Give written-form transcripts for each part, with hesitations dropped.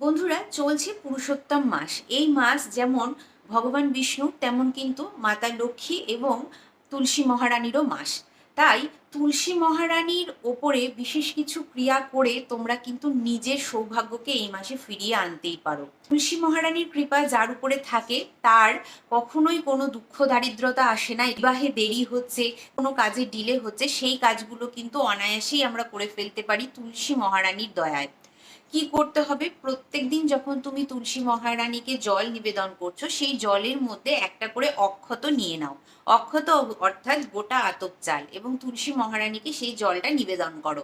বন্ধুরা, চলছে পুরুষোত্তম মাস। এই মাস যেমন ভগবান বিষ্ণু, তেমন কিন্তু মাতা লক্ষ্মী এবং তুলসী মহারানীরও মাস। তাই তুলসী মহারানীর ওপরে বিশেষ কিছু ক্রিয়া করে তোমরা কিন্তু নিজের সৌভাগ্যকে এই মাসে ফিরিয়ে আনতেই পারো। তুলসী মহারানীর কৃপা যার উপরে থাকে তার কখনোই কোনো দুঃখ দারিদ্রতা আসে না। বিবাহে দেরি হচ্ছে, কোনো কাজে ডিলে হচ্ছে, সেই কাজগুলো কিন্তু অনায়াসেই আমরা করে ফেলতে পারি তুলসী মহারানীর দয়ায়। কি করতে হবে? প্রত্যেকদিন যখন তুমি তুলসী মহারানীকে জল নিবেদন করছো, সেই জলের মধ্যে একটা করে অক্ষত নিয়ে নাও। অক্ষত অর্থাৎ গোটা আতপ চাল, এবং তুলসী মহারানীকে সেই জলটা নিবেদন করো।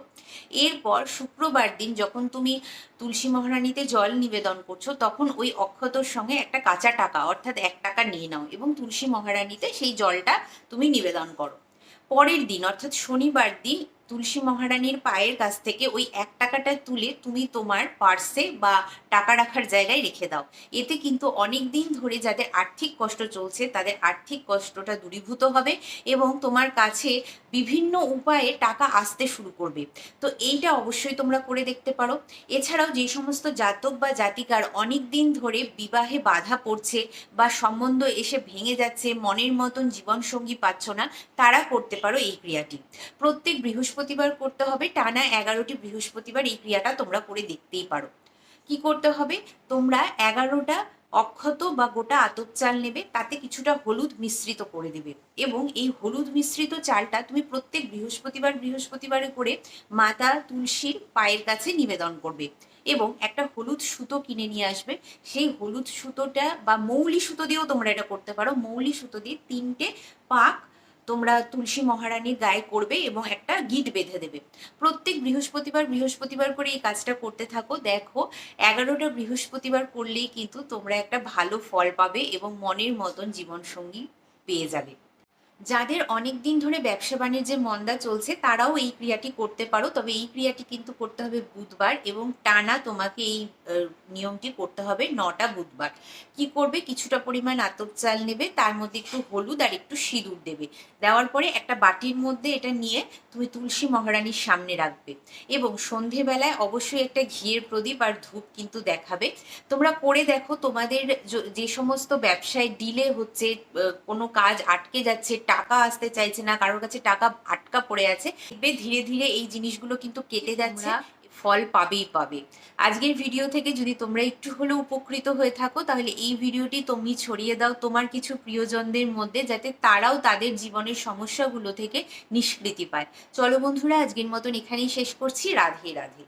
এরপর শুক্রবার দিন যখন তুমি তুলসী মহারানীতে জল নিবেদন করছো, তখন ওই অক্ষতর সঙ্গে একটা কাঁচা টাকা অর্থাৎ 1 টাকা নিয়ে নাও এবং তুলসী মহারানীতে সেই জলটা তুমি নিবেদন করো। পরের দিন অর্থাৎ শনিবার দিন তুলসী মহারানীর পায়ের কাছ থেকে ওই 1 টাকাটা তুলে তুমি তোমার পার্সে বা টাকা রাখার জায়গায় রেখে দাও। এতে কিন্তু অনেক দিন ধরে যাদের আর্থিক কষ্ট চলছে তাদের আর্থিক কষ্টটা দূরীভূত হবে এবং তোমার কাছে বিভিন্ন উপায়ে টাকা আসতে শুরু করবে। তো এইটা অবশ্যই তোমরা করে দেখতে পারো। এছাড়াও যে সমস্ত জাতক বা জাতিকার অনেক দিন ধরে বিবাহে বাধা পড়ছে বা সম্বন্ধ এসে ভেঙে যাচ্ছে, মনের মতন জীবনসঙ্গী পাচ্ছ না, তারা করতে পারো এই ক্রিয়াটি। প্রত্যেক বৃহস্পতিবার করতে হবে, টানা 11টি বৃহস্পতিবার এই ক্রিয়াটা তোমরা করে দেখতেই পারো। কি করতে হবে? তোমরা 11টা অক্ষত বা গোটা আতপ চাল নেবে, তাতে কিছুটা হলুদ মিশ্রিত করে দেবে এবং এই হলুদ মিশ্রিত চালটা তুমি প্রত্যেক বৃহস্পতিবারে করে মাতা তুলসীর পায়ের কাছে নিবেদন করবে এবং একটা হলুদ সুতো কিনে নিয়ে আসবে। সেই হলুদ সুতোটা বা মৌলি সুতো দিয়েও তোমরা এটা করতে পারো। মৌলি সুতো দিয়ে 3টে পাক তোমরা তুলসী মহারানীর গায়ে করবে এবং একটা গিঁট বেঁধে দেবে। প্রত্যেক বৃহস্পতিবার করে এই কাজটা করতে থাকো। দেখো, 11টা বৃহস্পতিবার করলেই কিন্তু তোমরা একটা ভালো ফল পাবে এবং মনের মতন জীবনসঙ্গী পেয়ে যাবে। যাদের অনেক দিন ধরে ব্যবসা বাণিজ্যে মন্দা চলছে তারাও এই ক্রিয়াটি করতে পারো, তবে এই ক্রিয়াটি কিন্তু করতে হবে বুধবার এবং টানা তোমাকে এই নিয়মটি করতে হবে 9টা বুধবার। কি করবে? কিছুটা পরিমাণ আতপ চাল নেবে, তার মধ্যে একটু হলুদ আর একটু সিঁদুর দেবে। দেওয়ার পরে একটা বাটির মধ্যে এটা নিয়ে তুমি তুলসী মহারানীর সামনে রাখবে এবং সন্ধেবেলায় অবশ্যই একটা ঘিয়ের প্রদীপ আর ধূপ কিন্তু দেখাবে। তোমরা করে দেখো, তোমাদের যে সমস্ত ব্যবসায় ডিলে হচ্ছে, কোনো কাজ আটকে যাচ্ছে, টাকা আসতে চাইছে না, কারোর কাছে টাকা আটকা পড়ে আছে, দেখবে ধীরে ধীরে এই জিনিসগুলো কিন্তু কেটে যাচ্ছে, ফল পাবেই পাবে। আজকের ভিডিও থেকে যদি তোমরা একটু হলেও উপকৃত হয়ে থাকো, তাহলে এই ভিডিওটি তুমি ছড়িয়ে দাও তোমার কিছু প্রিয়জনদের মধ্যে, যাতে তারাও তাদের জীবনের সমস্যাগুলো থেকে নিষ্কৃতি পায়। চলো বন্ধুরা, আজকের মতন এখানেই শেষ করছি। রাধে রাধে।